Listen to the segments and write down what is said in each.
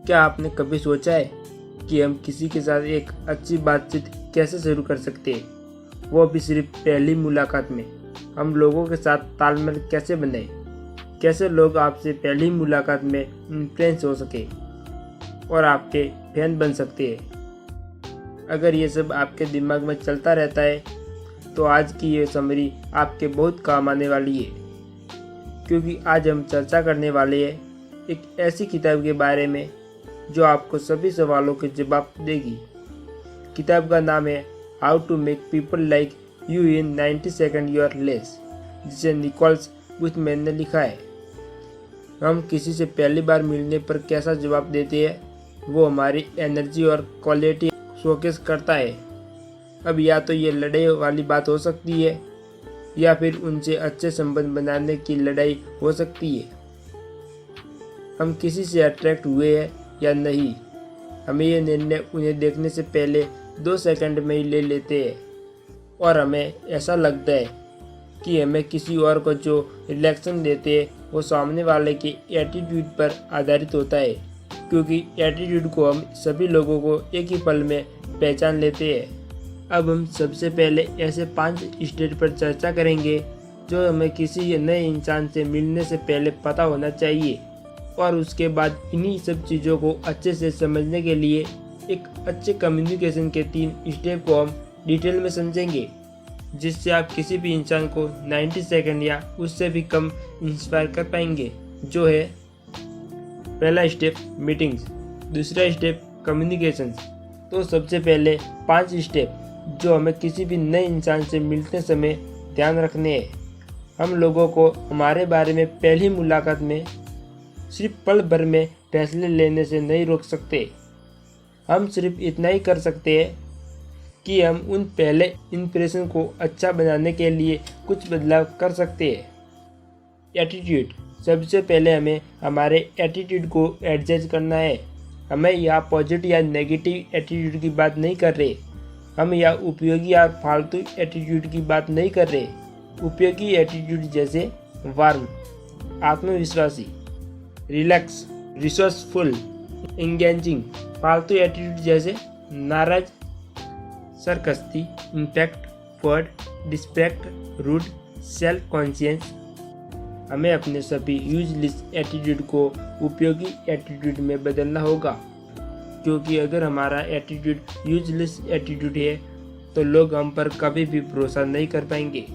क्या आपने कभी सोचा है कि हम किसी के साथ एक अच्छी बातचीत कैसे शुरू कर सकते हैं, वो भी सिर्फ पहली मुलाकात में। हम लोगों के साथ तालमेल कैसे बनाए, कैसे लोग आपसे पहली मुलाकात में इन्फ्लुएंस हो सके और आपके फैन बन सकते हैं। अगर ये सब आपके दिमाग में चलता रहता है तो आज की ये समरी आपके बहुत काम आने वाली है, क्योंकि आज हम चर्चा करने वाले हैं एक ऐसी किताब के बारे में जो आपको सभी सवालों के जवाब देगी। किताब का नाम है how to make people like you in 90 second or less, जिसे निकोल्स गुथमैन ने लिखा है। हम किसी से पहली बार मिलने पर कैसा जवाब देते हैं वो हमारी एनर्जी और क्वालिटी शोकेस करता है। अब या तो ये लड़ाई वाली बात हो सकती है या फिर उनसे अच्छे संबंध बनाने की लड़ाई हो सकती है। हम किसी से अट्रैक्ट हुए हैं या नहीं, हमें ये निर्णय उन्हें देखने से पहले 2 सेकंड में ही ले लेते हैं, और हमें ऐसा लगता है कि हमें किसी और को जो रिएक्शन देते हैं वो सामने वाले के एटीट्यूड पर आधारित होता है, क्योंकि एटीट्यूड को हम सभी लोगों को एक ही पल में पहचान लेते हैं। अब हम सबसे पहले ऐसे 5 स्टेज पर चर्चा करेंगे जो हमें किसी नए इंसान से मिलने से पहले पता होना चाहिए, और उसके बाद इन्हीं सब चीज़ों को अच्छे से समझने के लिए एक अच्छे कम्युनिकेशन के 3 स्टेप को हम डिटेल में समझेंगे, जिससे आप किसी भी इंसान को 90 सेकंड या उससे भी कम इंस्पायर कर पाएंगे। जो है पहला स्टेप मीटिंग्स, दूसरा स्टेप कम्युनिकेशंस। तो सबसे पहले 5 स्टेप जो हमें किसी भी नए इंसान से मिलते समय ध्यान रखने हैं। हम लोगों को हमारे बारे में पहली मुलाकात में सिर्फ पल भर में फैसले लेने से नहीं रोक सकते। हम सिर्फ इतना ही कर सकते हैं कि हम उन पहले इंप्रेशन को अच्छा बनाने के लिए कुछ बदलाव कर सकते हैं। एटीट्यूड, सबसे पहले हमें हमारे एटीट्यूड को एडजस्ट करना है। हमें यहाँ पॉजिटिव या नेगेटिव एटीट्यूड की बात नहीं कर रहे, हम यहाँ उपयोगी या फालतू एटीट्यूड की बात नहीं कर रहे। उपयोगी एटीट्यूड जैसे वार्म, आत्मविश्वासी, रिलैक्स, रिसोर्सफुल, एंगेजिंग। फालतू एटीट्यूड जैसे नाराज, sarcastic, impact, word, disrespect, rude, self conscious. हमें अपने सभी यूजलेस एटीट्यूड को उपयोगी एटीट्यूड में बदलना होगा, क्योंकि अगर हमारा एटीट्यूड यूजलेस एटीट्यूड है तो लोग हम पर कभी भी भरोसा नहीं कर पाएंगे।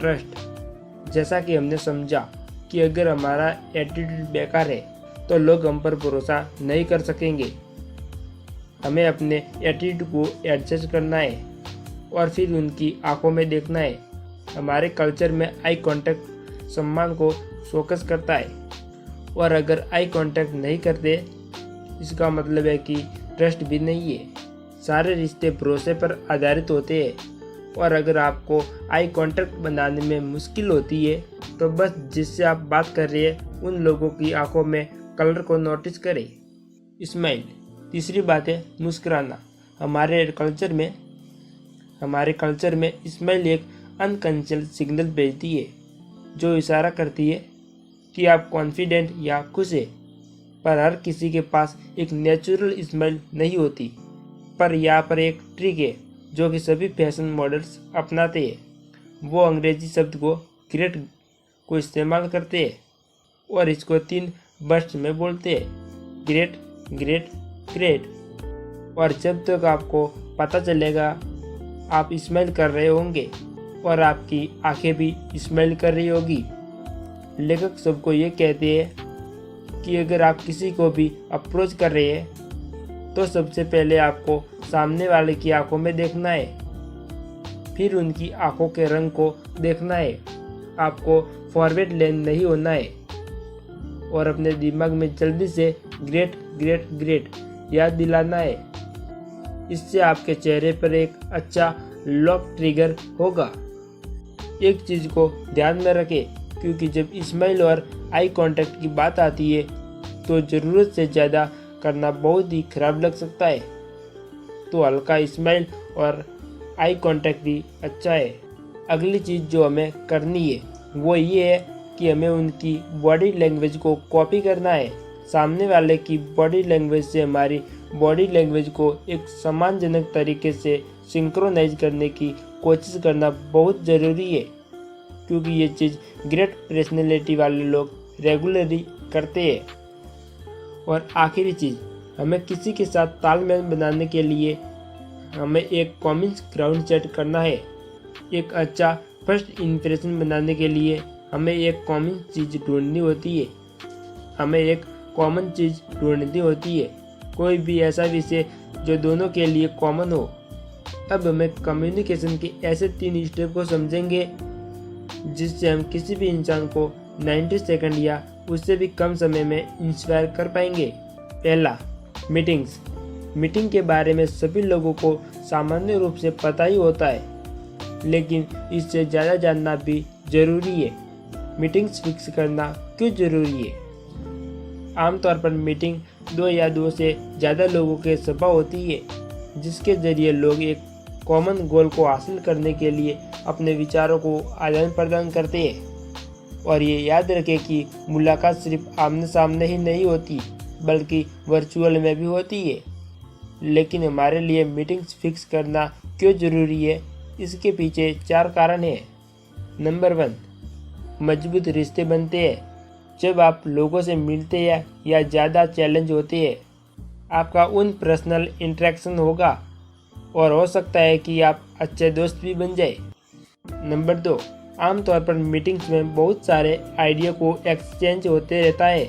ट्रस्ट, जैसा कि हमने समझा कि अगर हमारा एटीट्यूड बेकार है तो लोग हम पर भरोसा नहीं कर सकेंगे। हमें अपने एटीट्यूड को एडजस्ट करना है और फिर उनकी आंखों में देखना है। हमारे कल्चर में आई कांटेक्ट सम्मान को फोकस करता है, और अगर आई कांटेक्ट नहीं करते इसका मतलब है कि ट्रस्ट भी नहीं है। सारे रिश्ते भरोसे पर आधारित होते हैं, और अगर आपको आई कांटेक्ट बनाने में मुश्किल होती है तो बस जिससे आप बात कर रहे हैं उन लोगों की आंखों में कलर को नोटिस करें। स्माइल, तीसरी बात है मुस्कुराना। हमारे कल्चर में स्माइल एक अनकंशियस सिग्नल भेजती है जो इशारा करती है कि आप कॉन्फिडेंट या खुश है। पर हर किसी के पास एक नेचुरल स्माइल नहीं होती। पर यहाँ पर एक ट्रिक है जो कि सभी फैशन मॉडल्स अपनाते हैं। वो अंग्रेजी शब्द को ग्रेट को इस्तेमाल करते हैं और इसको 3 बर्स्ट में बोलते हैं, ग्रेट, ग्रेट, ग्रेट। और जब तक आपको पता चलेगा आप स्माइल कर रहे होंगे और आपकी आंखें भी स्माइल कर रही होगी। लेखक सबको ये कहते हैं कि अगर आप किसी को भी अप्रोच कर रहे हैं तो सबसे पहले आपको सामने वाले की आंखों में देखना है, फिर उनकी आंखों के रंग को देखना है। आपको फॉरवर्ड लेन नहीं होना है और अपने दिमाग में जल्दी से ग्रेट, ग्रेट, ग्रेट याद दिलाना है। इससे आपके चेहरे पर एक अच्छा लॉक ट्रिगर होगा। एक चीज को ध्यान में रखें, क्योंकि जब स्माइल और आई कांटेक्ट की बात आती है तो ज़रूरत से ज़्यादा करना बहुत ही खराब लग सकता है। तो हल्का स्माइल और आई कांटेक्ट ही अच्छा है। अगली चीज़ जो हमें करनी है वो ये है कि हमें उनकी बॉडी लैंग्वेज को कॉपी करना है। सामने वाले की बॉडी लैंग्वेज से हमारी बॉडी लैंग्वेज को एक सम्मानजनक तरीके से सिंक्रोनाइज करने की कोशिश करना बहुत ज़रूरी है, क्योंकि ये चीज़ ग्रेट पर्सनैलिटी वाले लोग रेगुलरली करते हैं। और आखिरी चीज़, हमें किसी के साथ तालमेल बनाने के लिए हमें एक कॉमन ग्राउंड सेट करना है। एक अच्छा फर्स्ट इम्प्रेशन बनाने के लिए हमें एक कॉमन चीज़ ढूंढनी होती है। कोई भी ऐसा विषय जो दोनों के लिए कॉमन हो। अब हमें कम्युनिकेशन के ऐसे 3 स्टेप को समझेंगे जिससे हम किसी भी इंसान को 90 सेकंड या उससे भी कम समय में इंस्पायर कर पाएंगे। पहला, मीटिंग्स। मीटिंग के बारे में सभी लोगों को सामान्य रूप से पता ही होता है, लेकिन इससे ज़्यादा जानना भी जरूरी है। मीटिंग्स फिक्स करना क्यों जरूरी है? आमतौर पर मीटिंग 2 या 2 से ज़्यादा लोगों के सभा होती है, जिसके जरिए लोग एक कॉमन गोल को हासिल करने के लिए अपने विचारों को आदान प्रदान करते हैं। और ये याद रखें कि मुलाकात सिर्फ आमने सामने ही नहीं होती, बल्कि वर्चुअल में भी होती है। लेकिन हमारे लिए मीटिंग्स फिक्स करना क्यों ज़रूरी है, इसके पीछे 4 कारण हैं। नंबर 1, मजबूत रिश्ते बनते हैं। जब आप लोगों से मिलते हैं या ज़्यादा चैलेंज होते हैं, आपका उन पर्सनल इंटरेक्शन होगा और हो सकता है कि आप अच्छे दोस्त भी बन जाए। नंबर 2, आमतौर पर मीटिंग्स में बहुत सारे आइडिया को एक्सचेंज होते रहता है,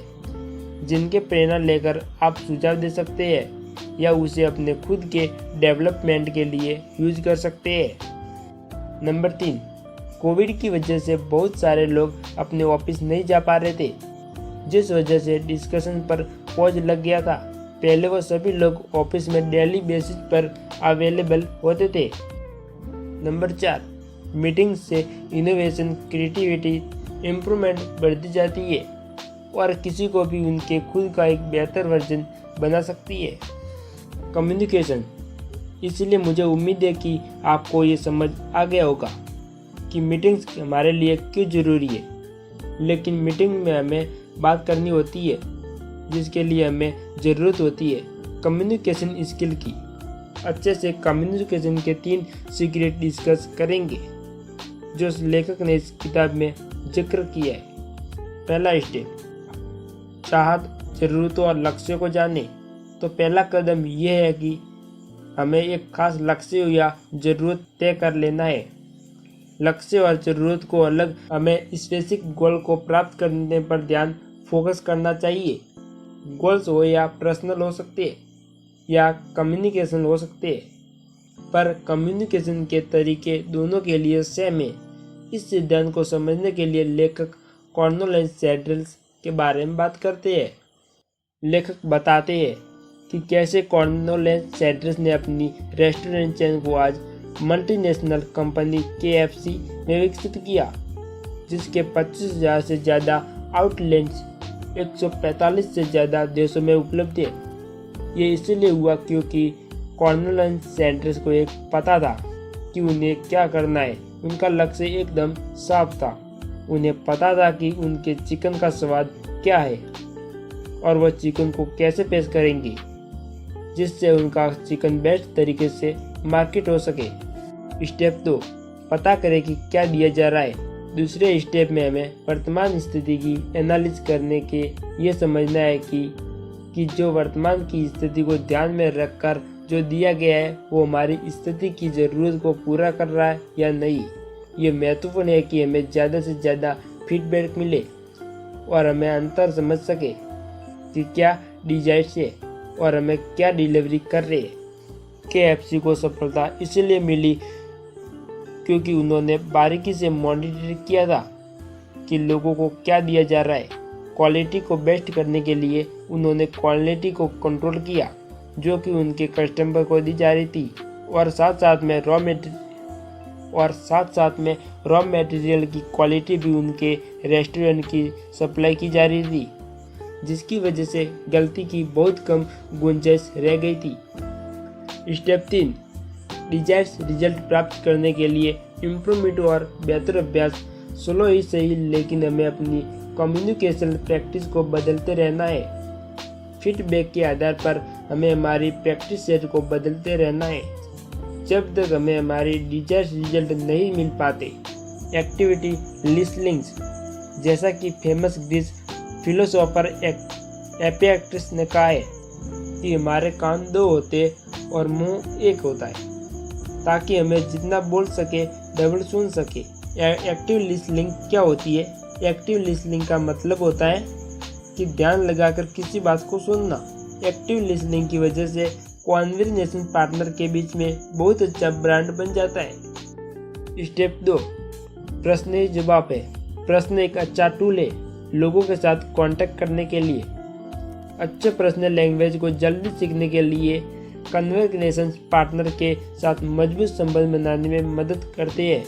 जिनके प्रेरणा लेकर आप सुझाव दे सकते हैं या उसे अपने खुद के डेवलपमेंट के लिए यूज कर सकते हैं। नंबर 3, कोविड की वजह से बहुत सारे लोग अपने ऑफिस नहीं जा पा रहे थे, जिस वजह से डिस्कशन पर पॉज लग गया था। पहले वो सभी लोग ऑफिस में डेली बेसिस पर अवेलेबल होते थे। नंबर 4, मीटिंग से इनोवेशन, क्रिएटिविटी, इम्प्रूवमेंट बढ़ती जाती है और किसी को भी उनके खुद का एक बेहतर वर्जन बना सकती है। कम्युनिकेशन। इसलिए मुझे उम्मीद है कि आपको ये समझ आ गया होगा कि मीटिंग्स हमारे लिए क्यों ज़रूरी है। लेकिन मीटिंग में हमें बात करनी होती है, जिसके लिए हमें ज़रूरत होती है कम्युनिकेशन स्किल की। अच्छे से कम्युनिकेशन के 3 सीक्रेट डिस्कस करेंगे, जो लेखक ने इस किताब में जिक्र किया है। पहला स्टेप, चाहत, ज़रूरतों और लक्ष्य को जाने। तो पहला कदम यह है कि हमें एक खास लक्ष्य या ज़रूरत तय कर लेना है। लक्ष्य और ज़रूरत को अलग, हमें स्पेसिफिक गोल को प्राप्त करने पर ध्यान फोकस करना चाहिए। गोल्स हो या पर्सनल हो सकते हैं या कम्युनिकेशन हो सकते हैं, पर कम्युनिकेशन के तरीके दोनों के लिए सेम है। इस सिद्धांत को समझने के लिए लेखक कॉर्नेलियस सैंडर्स के बारे में बात करते हैं। लेखक बताते हैं कि कैसे कॉर्नेलियस सैंडर्स ने अपनी रेस्टोरेंट चेन को आज मल्टीनेशनल कंपनी KFC में विकसित किया, जिसके 25,000 से ज़्यादा आउटलेट्स 145 से ज़्यादा देशों में उपलब्ध है। ये इसलिए हुआ क्योंकि कॉर्नेलियस सैंडर्स को एक पता था कि उन्हें क्या करना है। उनका लक्ष्य एकदम साफ था। उन्हें पता था कि उनके चिकन का स्वाद क्या है और वह चिकन को कैसे पेश करेंगे, जिससे उनका चिकन बेस्ट तरीके से मार्केट हो सके। स्टेप 2, पता करें कि क्या दिया जा रहा है। दूसरे स्टेप में हमें वर्तमान स्थिति की एनालिसिस करने के ये समझना है कि जो वर्तमान की स्थिति को ध्यान में रखकर जो दिया गया है वो हमारी स्थिति की ज़रूरत को पूरा कर रहा है या नहीं। ये महत्वपूर्ण है कि हमें ज़्यादा से ज़्यादा फीडबैक मिले और हमें अंतर समझ सके कि क्या डिजायर है और हमें क्या डिलीवरी कर रहे हैं। KFC को सफलता इसलिए मिली क्योंकि उन्होंने बारीकी से मॉनिटर किया था कि लोगों को क्या दिया जा रहा है। क्वालिटी को बेस्ट करने के लिए उन्होंने क्वालिटी को कंट्रोल किया, जो कि उनके कस्टमर को दी जा रही थी, और साथ साथ में रॉ मटेरियल की क्वालिटी भी उनके रेस्टोरेंट की सप्लाई की जा रही थी, जिसकी वजह से गलती की बहुत कम गुंजाइश रह गई थी। स्टेप 3, डिजायर्स रिजल्ट प्राप्त करने के लिए इम्प्रूवमेंट और बेहतर अभ्यास। स्लो ही सही, लेकिन हमें अपनी कम्युनिकेशन प्रैक्टिस को बदलते रहना है। फीडबैक के आधार पर हमें हमारी प्रैक्टिस सेट को बदलते रहना है। जब तक हमें हमारी डिजायर्ड रिजल्ट नहीं मिल पाते। एक्टिविटी लिस्टिंग्स, जैसा कि फेमस ग्रीक फिलोसोफर एपिक्टेटस ने कहा है कि हमारे कान 2 होते और मुंह 1 होता है, ताकि हमें जितना बोल सके डबल सुन सके। एक्टिव लिसनिंग क्या होती है? एक्टिव लिसनिंग का मतलब होता है कि ध्यान लगाकर किसी बात को सुनना। एक्टिव लिसनिंग की वजह से कॉन्वर्सेशन पार्टनर के बीच में बहुत अच्छा ब्रांड बन जाता है। स्टेप 2, प्रश्न जवाब है। प्रश्न एक अच्छा टूल है लोगों के साथ कांटेक्ट करने के लिए। अच्छे प्रश्न लैंग्वेज को जल्दी सीखने के लिए कन्वर्सेशन पार्टनर के साथ मजबूत संबंध बनाने में मदद करते हैं।